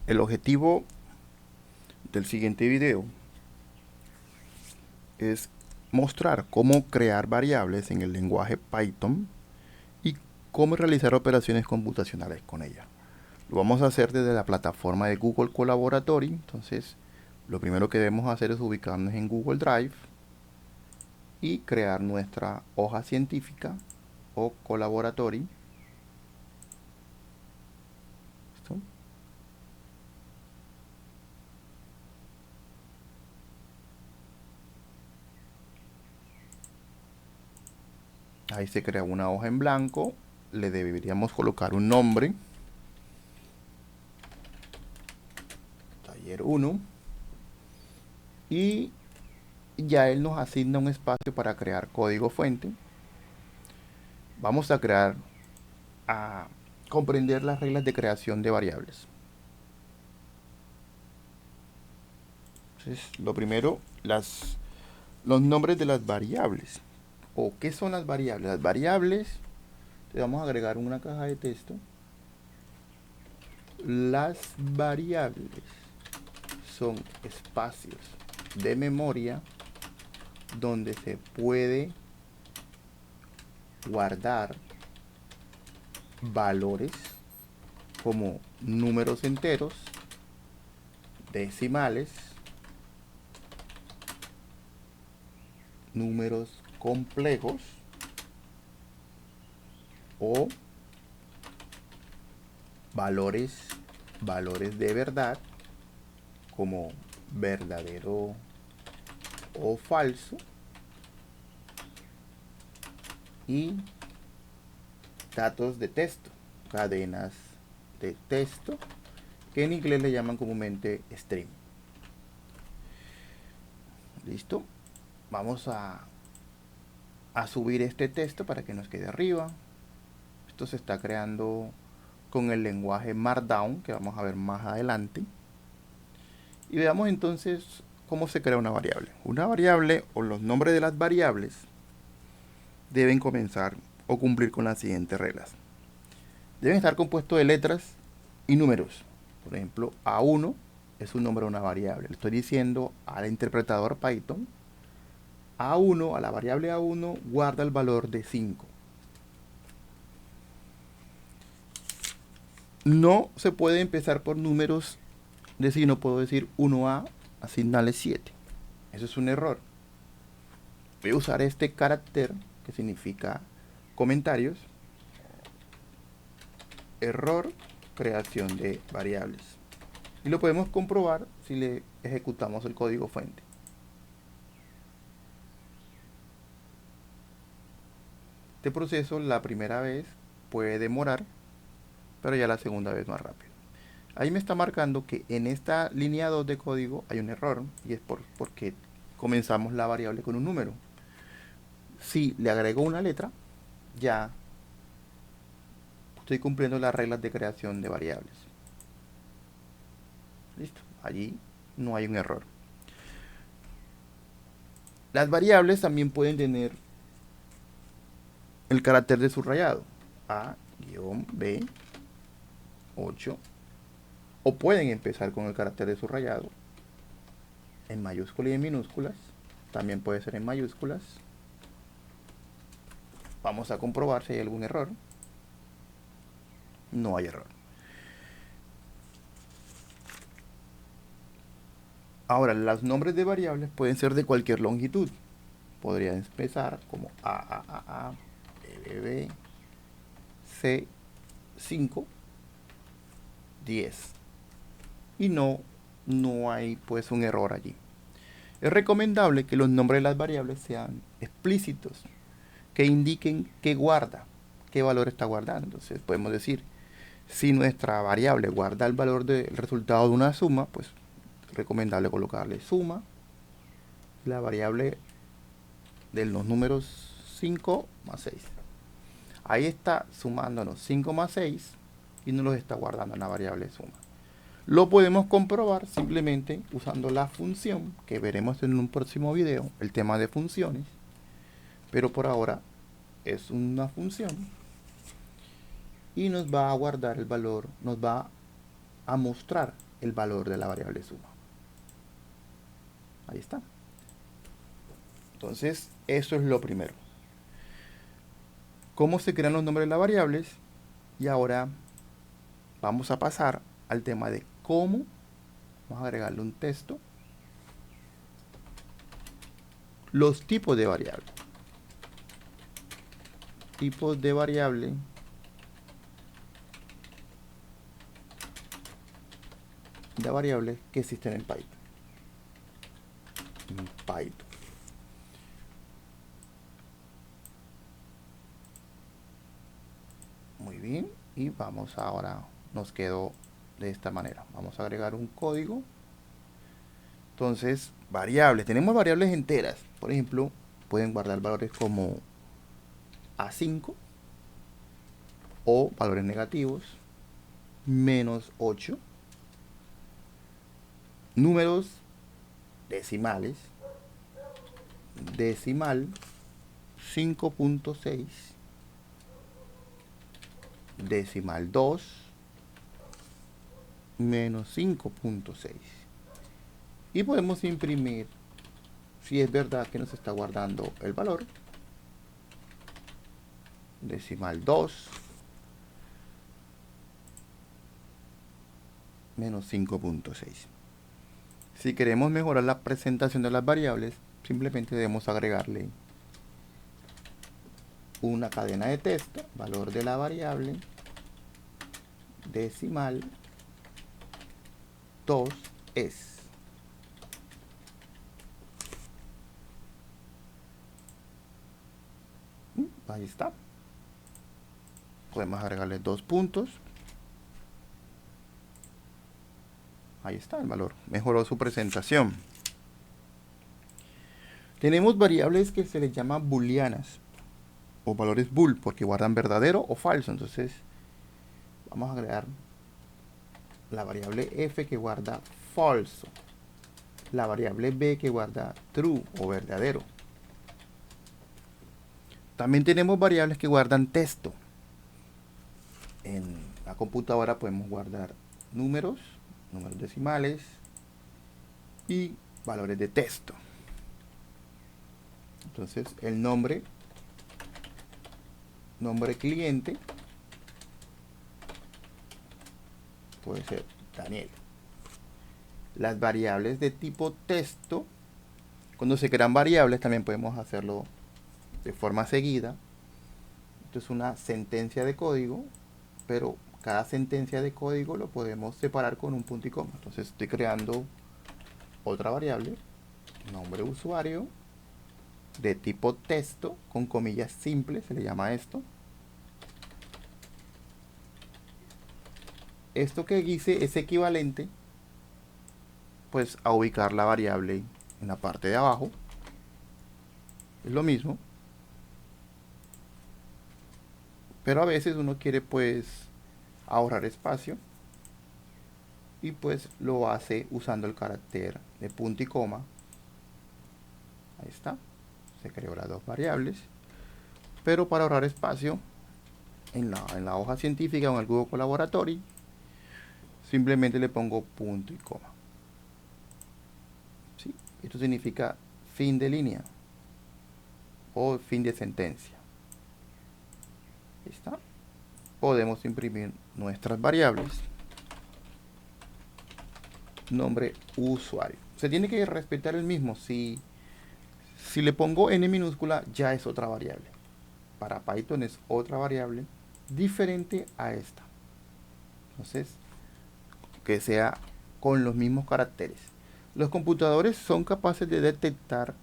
El objetivo del siguiente video es mostrar cómo crear variables en el lenguaje Python y cómo realizar operaciones computacionales con ella. Lo vamos a hacer desde la plataforma de Google Colaboratory. Entonces, lo primero que debemos hacer es ubicarnos en Google Drive y crear nuestra hoja científica o Colaboratory. ¿Listo? Ahí se crea una hoja en blanco. Le deberíamos colocar un nombre. Taller 1. Y ya él nos asigna un espacio para crear código fuente. Vamos a comprender las reglas de creación de variables. Entonces, lo primero, los nombres de las variables. ¿O qué son las variables? Las variables, le vamos a agregar una caja de texto. Las variables son espacios de memoria donde se puede guardar valores como números enteros, decimales, números complejos o valores de verdad como verdadero o falso, y datos de texto, cadenas de texto, que en inglés le llaman comúnmente string. Listo. Vamos a subir este texto para que nos quede arriba. Esto se está creando con el lenguaje Markdown, que vamos a ver más adelante. Y veamos entonces cómo se crea una variable. Una variable, o los nombres de las variables, deben comenzar o cumplir con las siguientes reglas. Deben estar compuestos de letras y números. Por ejemplo, A1 es un nombre de una variable. Le estoy diciendo al interpretador Python, A1, a la variable A1, guarda el valor de 5. No se puede empezar por números, es decir, no puedo decir 1A, asignarle 7. Eso es un error. Voy a usar este carácter que significa comentarios. Error, creación de variables. Y lo podemos comprobar si le ejecutamos el código fuente. Este proceso la primera vez puede demorar, pero ya la segunda vez más rápido. Ahí me está marcando que en esta línea 2 de código hay un error, y es porque comenzamos la variable con un número. Si le agrego una letra, ya estoy cumpliendo las reglas de creación de variables. Listo, allí no hay un error. Las variables también pueden tener el carácter de subrayado, A-B8, o pueden empezar con el carácter de subrayado en mayúsculas y en minúsculas. También puede ser en mayúsculas. Vamos a comprobar si hay algún error. No hay error. Ahora, los nombres de variables pueden ser de cualquier longitud. Podrían empezar como A, B, B, C, 5, 10. Y no hay pues un error allí. Es recomendable que los nombres de las variables sean explícitos, que indiquen qué guarda, qué valor está guardando. Entonces podemos decir, si nuestra variable guarda el valor del resultado de una suma, pues es recomendable colocarle suma, la variable de los números 5 más 6. Ahí está sumándonos 5 más 6 y nos los está guardando en la variable suma. Lo podemos comprobar simplemente usando la función que veremos en un próximo video, el tema de funciones. Pero por ahora es una función y nos va a guardar el valor, nos va a mostrar el valor de la variable suma. Ahí está. Entonces, eso es lo primero. ¿Cómo se crean los nombres de las variables? Y ahora vamos a pasar al tema de cómo vamos a agregarle un texto. Los tipos de variable. Tipos de variable que existen en Python. Muy bien. Y vamos ahora, nos quedó de esta manera. Vamos a agregar un código. Entonces, variables. Tenemos variables enteras. Por ejemplo, pueden guardar valores como A5 o valores negativos, -8, números decimales, decimal 5.6, decimal 2, -5.6. Y podemos imprimir si es verdad que nos está guardando el valor. Decimal 2, -5.6. Si queremos mejorar la presentación de las variables, simplemente debemos agregarle una cadena de texto, valor de la variable, decimal 2 es. Ahí está. Podemos agregarle 2 puntos. Ahí está el valor. Mejoró su presentación. Tenemos variables que se les llaman booleanas o valores bool porque guardan verdadero o falso. Entonces vamos a agregar la variable f que guarda falso, la variable b que guarda true o verdadero. También tenemos variables que guardan texto. En la computadora podemos guardar números decimales y valores de texto. Entonces el nombre cliente puede ser Daniel. Las variables de tipo texto, cuando se crean variables también podemos hacerlo de forma seguida. Esto es una sentencia de código, pero cada sentencia de código lo podemos separar con un punto y coma. Entonces estoy creando otra variable, nombre usuario, de tipo texto, con comillas simples, se le llama esto. Esto que hice es equivalente pues a ubicar la variable en la parte de abajo. Es lo mismo, pero a veces uno quiere pues ahorrar espacio y pues lo hace usando el carácter de punto y coma. Ahí está, se creó las dos variables, pero para ahorrar espacio en la hoja científica o en el Google Colaboratory simplemente le pongo punto y coma. ¿Sí? Esto significa fin de línea o fin de sentencia. Ahí está. Podemos imprimir nuestras variables. Nombre usuario. Se tiene que respetar el mismo. Si le pongo n minúscula, ya es otra variable. Para Python es otra variable diferente a esta. Entonces, que sea con los mismos caracteres. Los computadores son capaces de detectar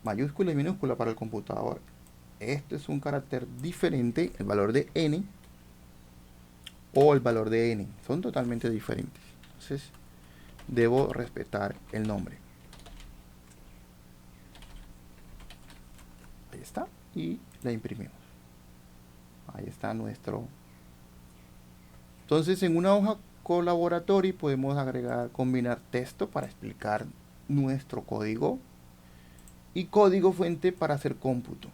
mayúscula y minúscula para el computador. Esto es un carácter diferente, el valor de n o el valor de n. Son totalmente diferentes. Entonces, debo respetar el nombre. Ahí está. Y la imprimimos. Ahí está nuestro. Entonces, en una hoja Colaboratory podemos agregar, combinar texto para explicar nuestro código y código fuente para hacer cómputo.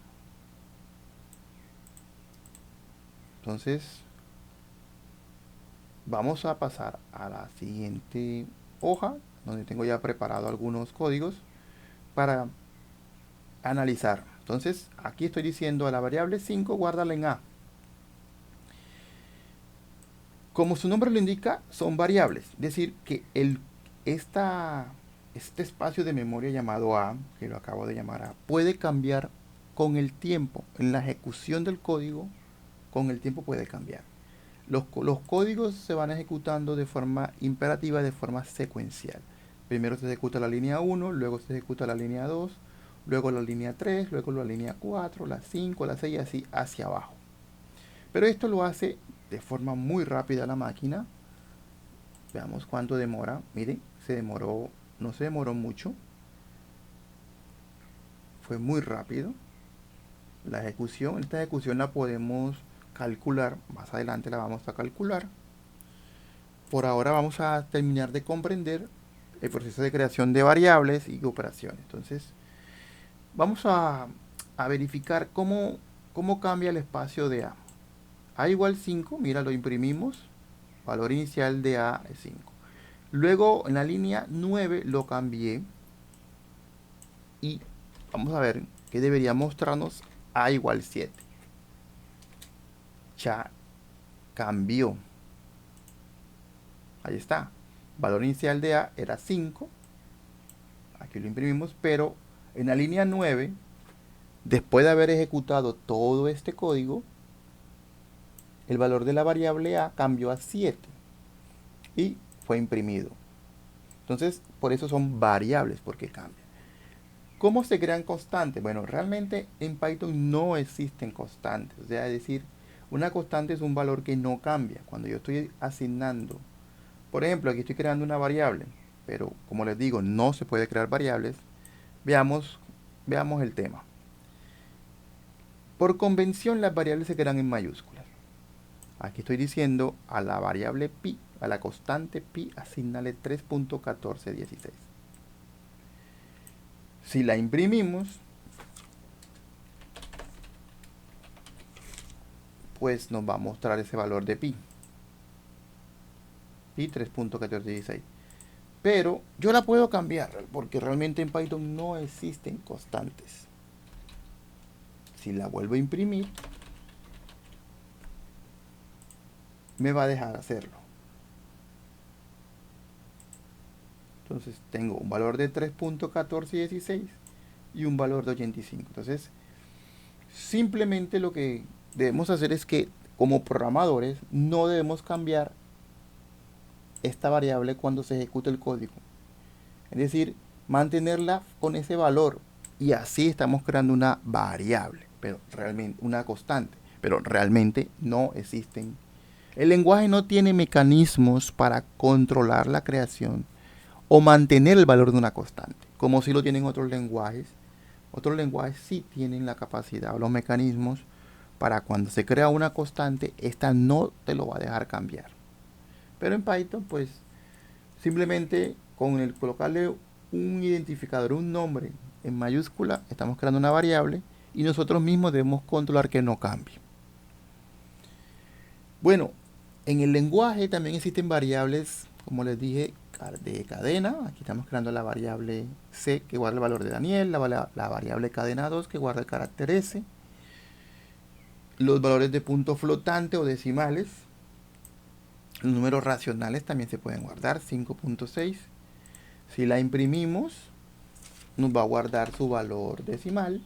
Entonces, vamos a pasar a la siguiente hoja, donde tengo ya preparado algunos códigos para analizar. Entonces, aquí estoy diciendo a la variable 5, guárdala en A. Como su nombre lo indica, son variables. Es decir, que este espacio de memoria llamado A, que lo acabo de llamar A, puede cambiar con el tiempo. En la ejecución del código, con el tiempo puede cambiar. Los códigos se van ejecutando de forma imperativa, de forma secuencial. Primero se ejecuta la línea 1, luego se ejecuta la línea 2, luego la línea 3, luego la línea 4, la 5, la 6 y así hacia abajo. Pero esto lo hace de forma muy rápida la máquina. Veamos cuánto demora. Miren, no se demoró mucho. Fue muy rápido la ejecución. Esta ejecución la podemos calcular. Más adelante la vamos a calcular. Por ahora vamos a terminar de comprender el proceso de creación de variables y operaciones. Entonces, vamos a verificar cómo cambia el espacio de A. A igual 5, mira, lo imprimimos. Valor inicial de A es 5. Luego en la línea 9 lo cambié. Y vamos a ver que debería mostrarnos A igual 7. Ya cambió. Ahí está. Valor inicial de A era 5. Aquí lo imprimimos, pero en la línea 9, después de haber ejecutado todo este código, el valor de la variable A cambió a 7 y fue imprimido. Entonces, por eso son variables, porque cambian. ¿Cómo se crean constantes? Bueno, realmente en Python no existen constantes. O sea, es decir, una constante es un valor que no cambia. Cuando yo estoy asignando, por ejemplo, aquí estoy creando una variable, pero como les digo, no se puede crear variables. Veamos el tema. Por convención, las variables se crean en mayúsculas. Aquí estoy diciendo a la variable pi, a la constante pi, asignale 3.1416. Si la imprimimos, pues nos va a mostrar ese valor de pi. Pi 3.1416. Pero yo la puedo cambiar porque realmente en Python no existen constantes. Si la vuelvo a imprimir, me va a dejar hacerlo. Entonces tengo un valor de 3.1416 y un valor de 85. Entonces, simplemente lo que debemos hacer es que como programadores no debemos cambiar esta variable cuando se ejecute el código. Es decir, mantenerla con ese valor. Y así estamos creando una variable, pero realmente una constante. Pero realmente no existen. El lenguaje no tiene mecanismos para controlar la creación o mantener el valor de una constante, como si lo tienen otros lenguajes. Otros lenguajes sí tienen la capacidad o los mecanismos para cuando se crea una constante, esta no te lo va a dejar cambiar. Pero en Python, pues simplemente con el colocarle un identificador, un nombre en mayúscula, estamos creando una variable y nosotros mismos debemos controlar que no cambie. Bueno, en el lenguaje también existen variables, como les dije, de cadena. Aquí estamos creando la variable C que guarda el valor de Daniel, la variable cadena 2 que guarda el carácter S, los valores de punto flotante o decimales. Los números racionales también se pueden guardar, 5.6. Si la imprimimos, nos va a guardar su valor decimal.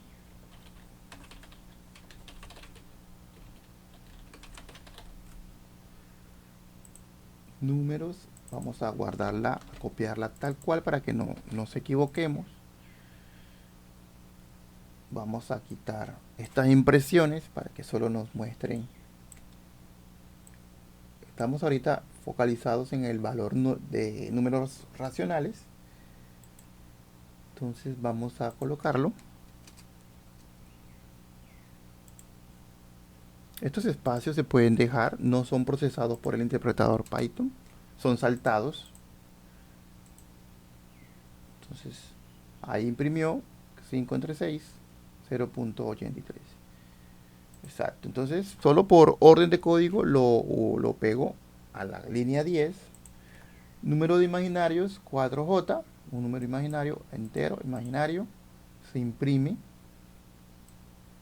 Números, vamos a guardarla, a copiarla tal cual para que no nos equivoquemos. Vamos a quitar estas impresiones para que solo nos muestren. Estamos ahorita focalizados en el valor de números racionales. Entonces vamos a colocarlo. Estos espacios se pueden dejar, no son procesados por el interpretador Python, son saltados. Entonces ahí imprimió 5 entre 6, 0.83. Exacto, entonces solo por orden de código lo pego a la línea 10. Número de imaginarios 4J, un número imaginario entero, imaginario, se imprime.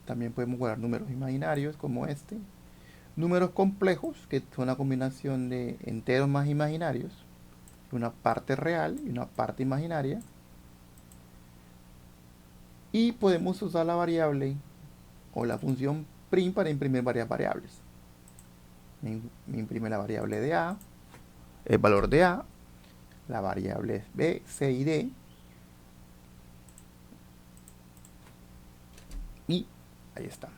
También podemos guardar números imaginarios como este. Números complejos, que son una combinación de enteros más imaginarios, una parte real y una parte imaginaria. Y podemos usar la variable o la función print para imprimir varias variables. Me imprime la variable de A, el valor de A, la variable B, C y D. Y ahí está.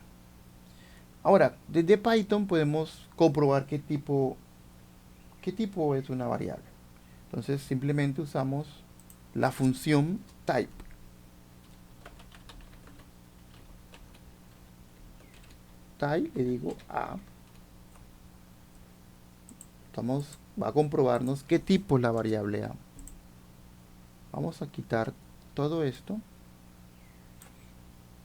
Ahora, desde Python podemos comprobar qué tipo es una variable. Entonces simplemente usamos la función type. Type, le digo A. Va a comprobarnos qué tipo es la variable A. Vamos a quitar todo esto.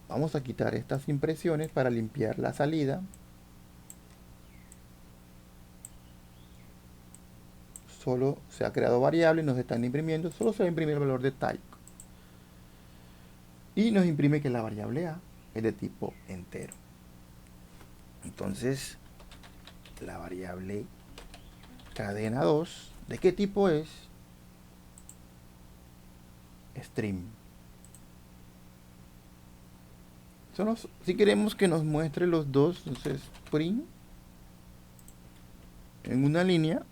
Vamos a quitar estas impresiones para limpiar la salida. Solo se ha creado variable y nos están imprimiendo. Solo se va a imprimir el valor de type. Y nos imprime que la variable A es de tipo entero. Entonces, la variable cadena 2, ¿de qué tipo es? String. Si queremos que nos muestre los dos, entonces print en una línea.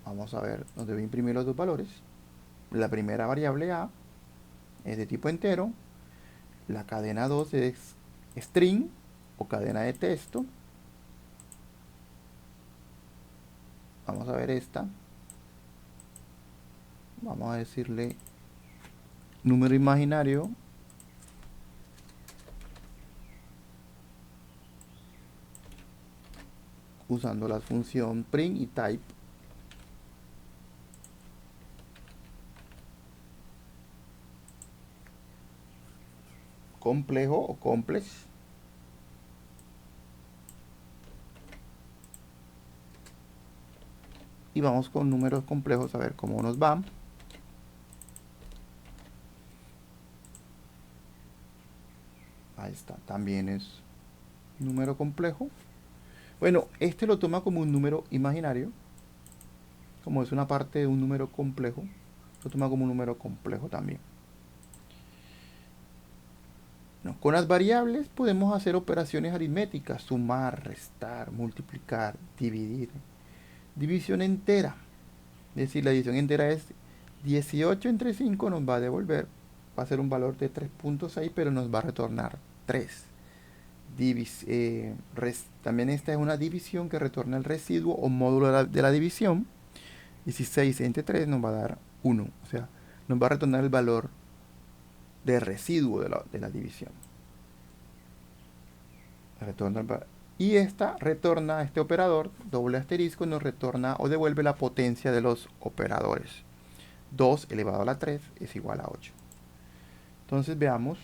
Vamos a ver, nos debe imprimir los dos valores. La primera variable A es de tipo entero. La cadena 2 es string o cadena de texto. Vamos a ver esta. Vamos a decirle número imaginario. Usando la función print y type. Complejo o complex. Y vamos con números complejos a ver cómo nos va. Ahí está, también es número complejo. Bueno, este lo toma como un número imaginario. Como es una parte de un número complejo, lo toma como un número complejo también. No, con las variables podemos hacer operaciones aritméticas, sumar, restar, multiplicar, dividir. División entera. Es decir, la división entera es 18 entre 5 nos va a devolver, va a ser un valor de 3.6, pero nos va a retornar 3. También esta es una división que retorna el residuo o módulo de la división. 16 entre 3 nos va a dar 1. O sea, nos va a retornar el valor de residuo de la división. Y esta retorna, este operador, doble asterisco, nos retorna o devuelve la potencia de los operadores. 2 elevado a la 3 es igual a 8. Entonces veamos.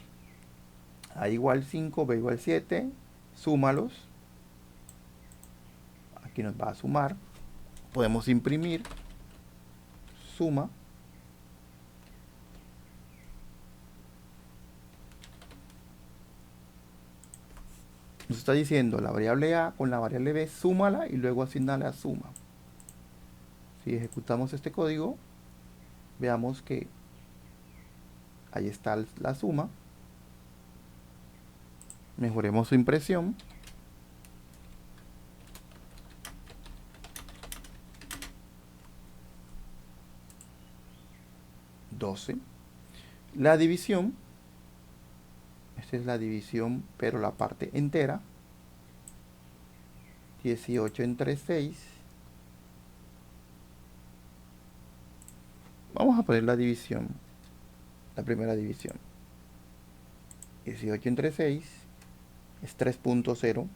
A igual 5, B igual 7. Súmalos. Aquí nos va a sumar. Podemos imprimir. Suma. Nos está diciendo la variable A con la variable B, súmala y luego asignale a suma. Si ejecutamos este código, veamos que ahí está la suma. Mejoremos su impresión. 12. La división. Esta es la división, pero la parte entera. 18 entre 6. Vamos a poner la división. La primera división. 18 entre 6 es 3.0.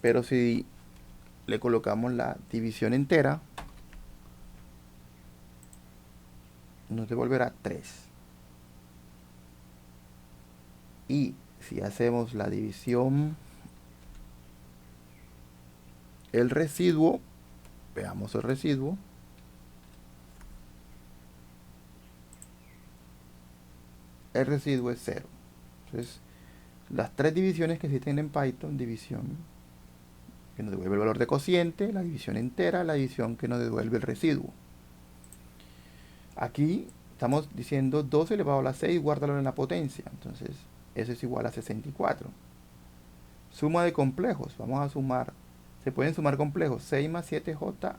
Pero si le colocamos la división entera, nos devolverá 3. Y si hacemos la división, el residuo, veamos el residuo. El residuo es 0. Entonces, las 3 divisiones que existen en Python, división que nos devuelve el valor de cociente, la división entera, la división que nos devuelve el residuo. Aquí estamos diciendo 2 elevado a la 6, guárdalo en la potencia. Entonces, eso es igual a 64. Suma de complejos. Vamos a sumar. Se pueden sumar complejos. 6 más 7j,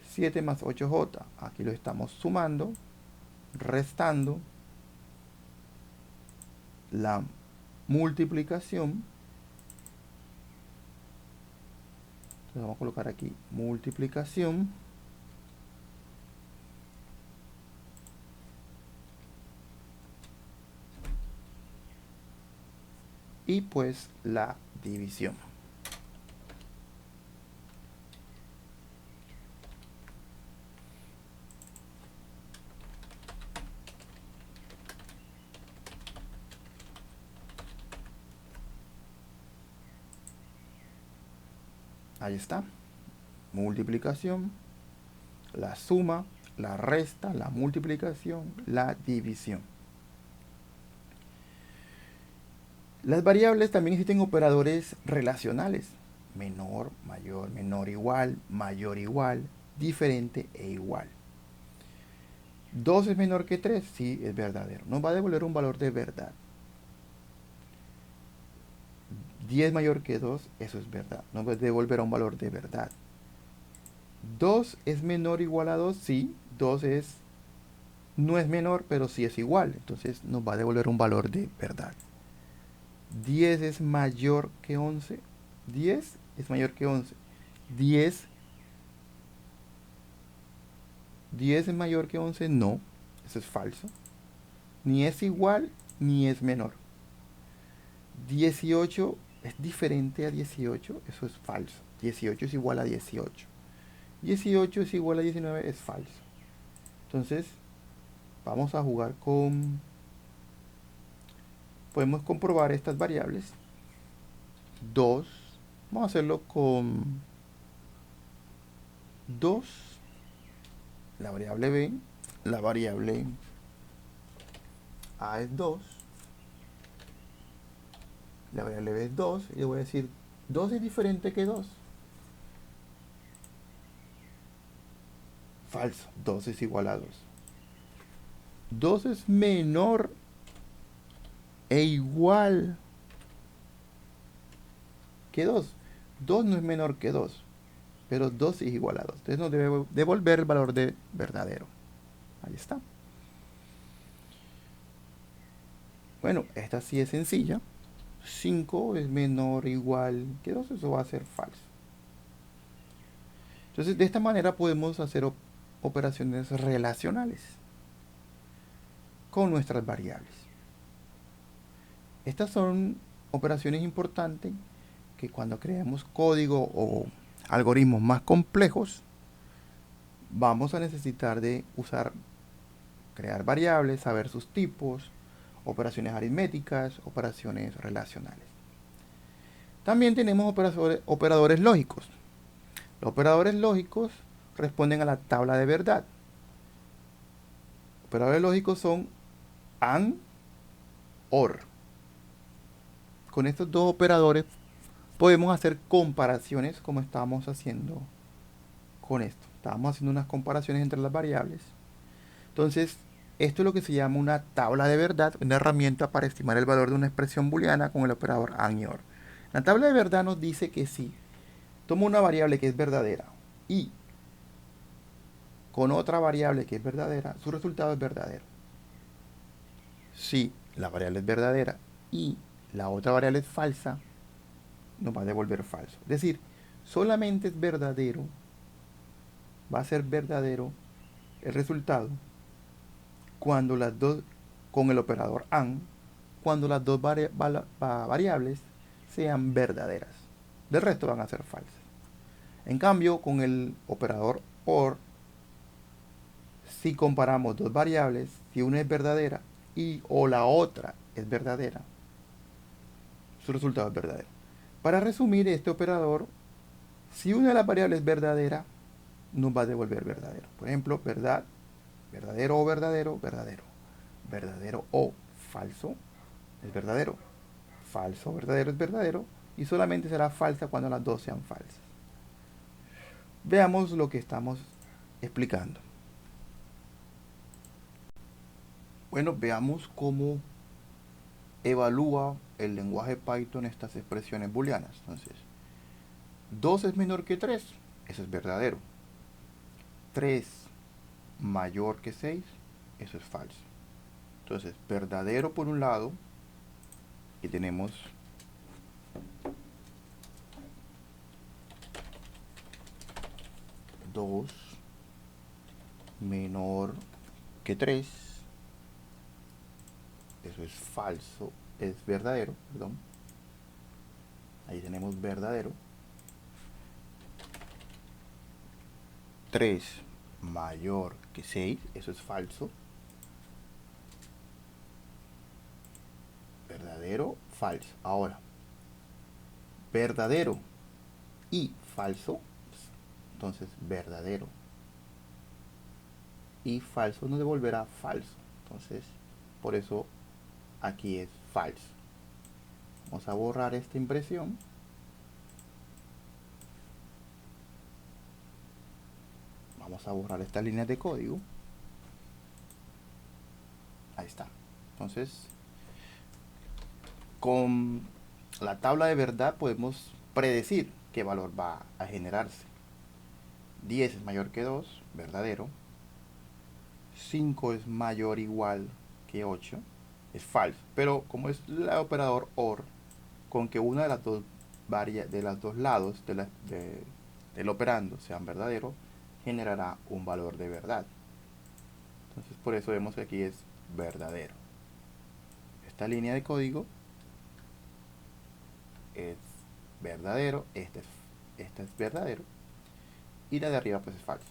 7 más 8j. Aquí lo estamos sumando, restando. La multiplicación. Entonces vamos a colocar aquí multiplicación. Y pues la división. Ahí está. Multiplicación, la suma, la resta, la multiplicación, la división. Las variables también existen operadores relacionales. Menor, mayor, igual, diferente e igual. 2 es menor que 3, sí, es verdadero. Nos va a devolver un valor de verdad. 10 mayor que 2, eso es verdad. Nos va a devolver un valor de verdad. 2 es menor o igual a 2, sí. 2 no es menor, pero sí es igual. Entonces nos va a devolver un valor de verdad. 10 es mayor que 11. 10 es mayor que 11. 10 es mayor que 11, no. Eso es falso. Ni es igual, ni es menor. 18 es diferente a 18, eso es falso. 18 es igual a 18. 18 es igual a 19, es falso. Entonces, vamos a jugar con... Podemos comprobar estas variables. 2. Vamos a hacerlo con 2. La variable B. La variable A es 2. La variable B es 2. Y le voy a decir, 2 es diferente que 2. Falso. 2 es igual a 2. 2 es menor e igual que 2. 2 no es menor que 2, pero 2 es igual a 2. Entonces nos debe devolver el valor de verdadero. Ahí está. Bueno, esta sí es sencilla. 5 es menor o igual que 2, eso va a ser falso. Entonces, de esta manera podemos hacer operaciones relacionales con nuestras variables. Estas son operaciones importantes que cuando creemos código o algoritmos más complejos, vamos a necesitar de crear variables, saber sus tipos, operaciones aritméticas, operaciones relacionales. También tenemos operadores lógicos. Los operadores lógicos responden a la tabla de verdad. Operadores lógicos son AND, OR. Con estos dos operadores podemos hacer comparaciones como estábamos haciendo con esto. Estábamos haciendo unas comparaciones entre las variables. Entonces, esto es lo que se llama una tabla de verdad, una herramienta para estimar el valor de una expresión booleana con el operador AND y OR. La tabla de verdad nos dice que si tomo una variable que es verdadera y con otra variable que es verdadera, su resultado es verdadero. Si la variable es verdadera y la otra variable es falsa, nos va a devolver falso. Es decir, solamente es verdadero, va a ser verdadero el resultado cuando las dos, con el operador AND, cuando las dos variables sean verdaderas. Del resto van a ser falsas. En cambio, con el operador OR, si comparamos dos variables, si una es verdadera o la otra es verdadera, su resultado es verdadero. Para resumir este operador, si una de las variables es verdadera, nos va a devolver verdadero. Por ejemplo, verdad, verdadero o verdadero, verdadero. Verdadero o falso es verdadero. Falso, verdadero es verdadero. Y solamente será falsa cuando las dos sean falsas. Veamos lo que estamos explicando. Bueno, veamos cómo evalúa el lenguaje Python estas expresiones booleanas. Entonces, 2 es menor que 3, eso es verdadero. 3 mayor que 6, eso es falso. Entonces, verdadero por un lado, y tenemos 2 menor que 3, eso es falso, es verdadero, perdón. Ahí tenemos verdadero. 3 mayor que 6, eso es falso. Verdadero, falso. Ahora, verdadero y falso, entonces verdadero y falso nos devolverá falso. Entonces, por eso aquí es falso. Vamos a borrar esta impresión. Vamos a borrar estas líneas de código. Ahí está. Entonces, con la tabla de verdad podemos predecir qué valor va a generarse. 10 es mayor que 2, verdadero. 5 es mayor o igual que 8, es falso. Pero como es el operador OR, con que una de las dos de los dos lados del operando sean verdaderos, generará un valor de verdad. Entonces por eso vemos que aquí es verdadero. Esta línea de código es verdadero, esta es verdadero, y la de arriba pues es falso.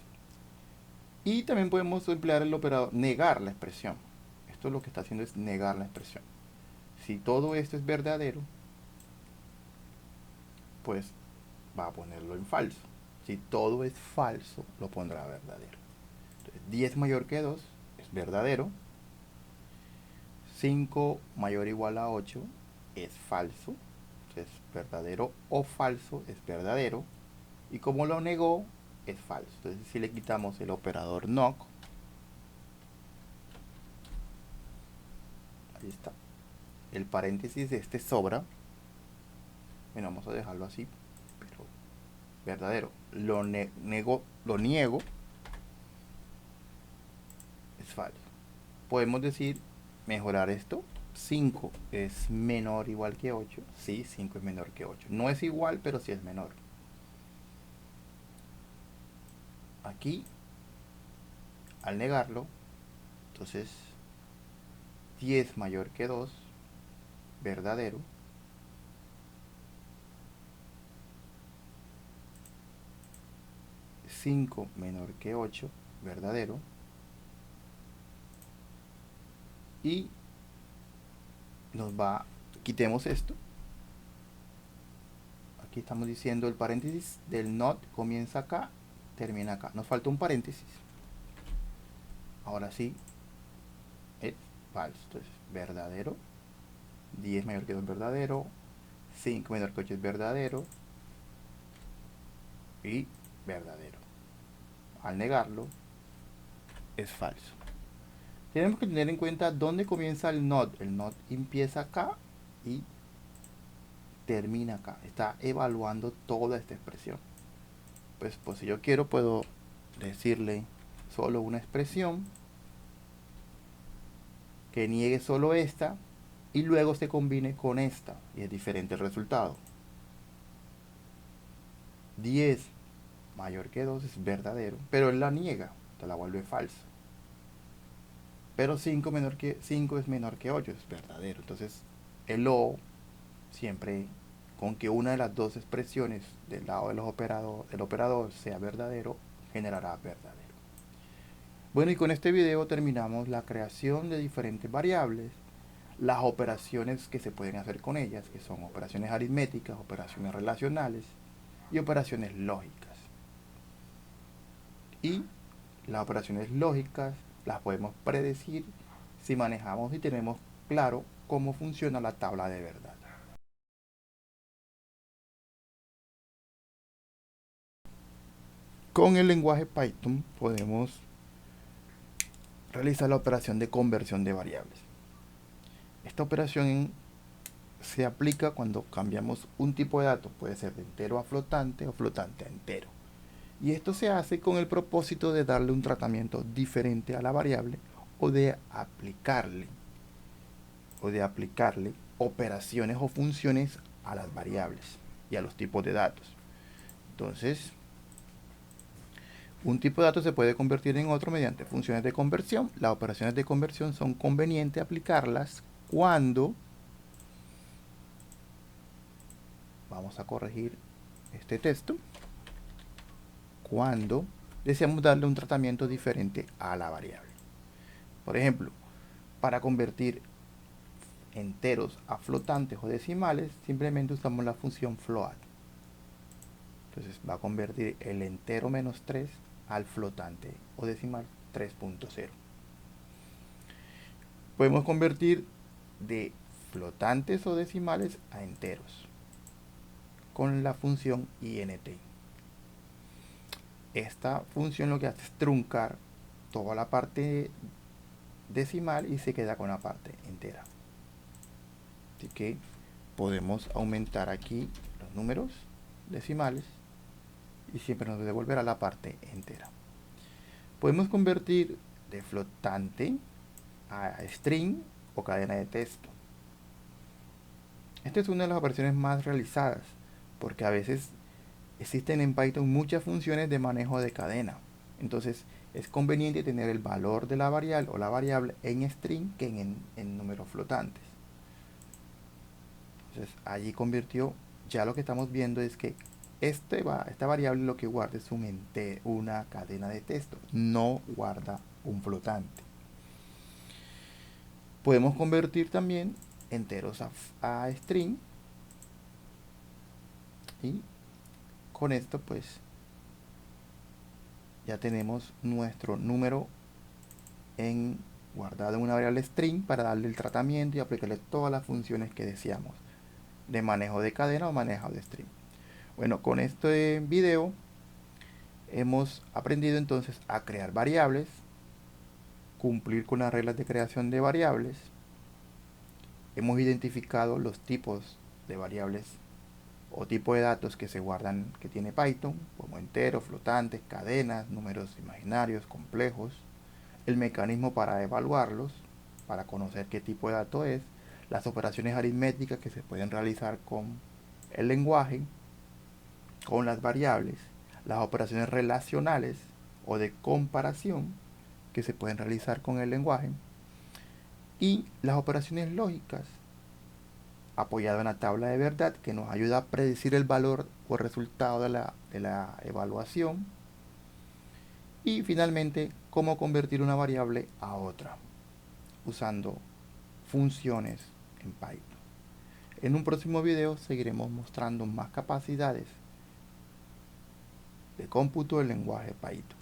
Y también podemos emplear el operador negar la expresión. Esto lo que está haciendo es negar la expresión. Si todo esto es verdadero, pues va a ponerlo en falso. Si todo es falso, lo pondrá verdadero. Entonces, 10 mayor que 2 es verdadero. 5 mayor o igual a 8 es falso. Entonces, verdadero o falso es verdadero. Y como lo negó, es falso. Entonces, si le quitamos el operador NOT, ahí está. El paréntesis de este sobra. Bueno, vamos a dejarlo así. Pero verdadero. Lo niego, es falso. Podemos decir, mejorar esto. 5 es menor o igual que 8. Sí, 5 es menor que 8. No es igual, pero sí es menor. Aquí, al negarlo, entonces 10 mayor que 2, verdadero. 5 menor que 8, verdadero. Y nos va, quitemos esto. Aquí estamos diciendo el paréntesis del not comienza acá, termina acá. Nos falta un paréntesis. Ahora sí, es falso. Entonces, verdadero. 10 mayor que 2 verdadero. 5 menor que 8 es verdadero. Y verdadero. Al negarlo, es falso. Tenemos que tener en cuenta dónde comienza el not. El not empieza acá y termina acá. Está evaluando toda esta expresión. Pues si yo quiero, puedo decirle solo una expresión que niegue solo esta y luego se combine con esta y es diferente el resultado. 10 mayor que 2 es verdadero, pero él la niega, te la vuelve falso. Pero 5 es menor que 8, es verdadero. Entonces, el O siempre con que una de las dos expresiones del lado del operador sea verdadero, generará verdadero. Bueno, y con este video terminamos la creación de diferentes variables, las operaciones que se pueden hacer con ellas, que son operaciones aritméticas, operaciones relacionales y operaciones lógicas. Y las operaciones lógicas las podemos predecir si manejamos y tenemos claro cómo funciona la tabla de verdad. Con el lenguaje Python podemos realizar la operación de conversión de variables. Esta operación se aplica cuando cambiamos un tipo de dato, puede ser de entero a flotante o flotante a entero. Y esto se hace con el propósito de darle un tratamiento diferente a la variable o de aplicarle operaciones o funciones a las variables y a los tipos de datos. Entonces, un tipo de dato se puede convertir en otro mediante funciones de conversión. Las operaciones de conversión son convenientes aplicarlas cuando, vamos a corregir este texto, cuando deseamos darle un tratamiento diferente a la variable. Por ejemplo, para convertir enteros a flotantes o decimales, simplemente usamos la función float. Entonces va a convertir el entero menos 3 al flotante o decimal 3.0. Podemos convertir de flotantes o decimales a enteros con la función int. Esta función lo que hace es truncar toda la parte decimal y se queda con la parte entera. Así que podemos aumentar aquí los números decimales y siempre nos devolverá la parte entera. Podemos convertir de flotante a string o cadena de texto. Esta es una de las operaciones más realizadas porque a veces existen en Python muchas funciones de manejo de cadena. Entonces es conveniente tener el valor de la variable o la variable en string que en números flotantes. Entonces allí convirtió, ya lo que estamos viendo es que esta variable lo que guarda es una cadena de texto, no guarda un flotante. Podemos convertir también enteros a string y con esto pues ya tenemos nuestro número guardado en una variable string para darle el tratamiento y aplicarle todas las funciones que deseamos de manejo de cadena o manejo de string. Bueno, con este video hemos aprendido entonces a crear variables, cumplir con las reglas de creación de variables. Hemos identificado los tipos de variables o tipo de datos que se guardan, que tiene Python, como enteros, flotantes, cadenas, números imaginarios, complejos, el mecanismo para evaluarlos, para conocer qué tipo de dato es, las operaciones aritméticas que se pueden realizar con el lenguaje, con las variables, las operaciones relacionales o de comparación que se pueden realizar con el lenguaje y las operaciones lógicas apoyado en la tabla de verdad que nos ayuda a predecir el valor o el resultado de la evaluación y finalmente cómo convertir una variable a otra usando funciones en Python. En un próximo video seguiremos mostrando más capacidades de cómputo del lenguaje Python.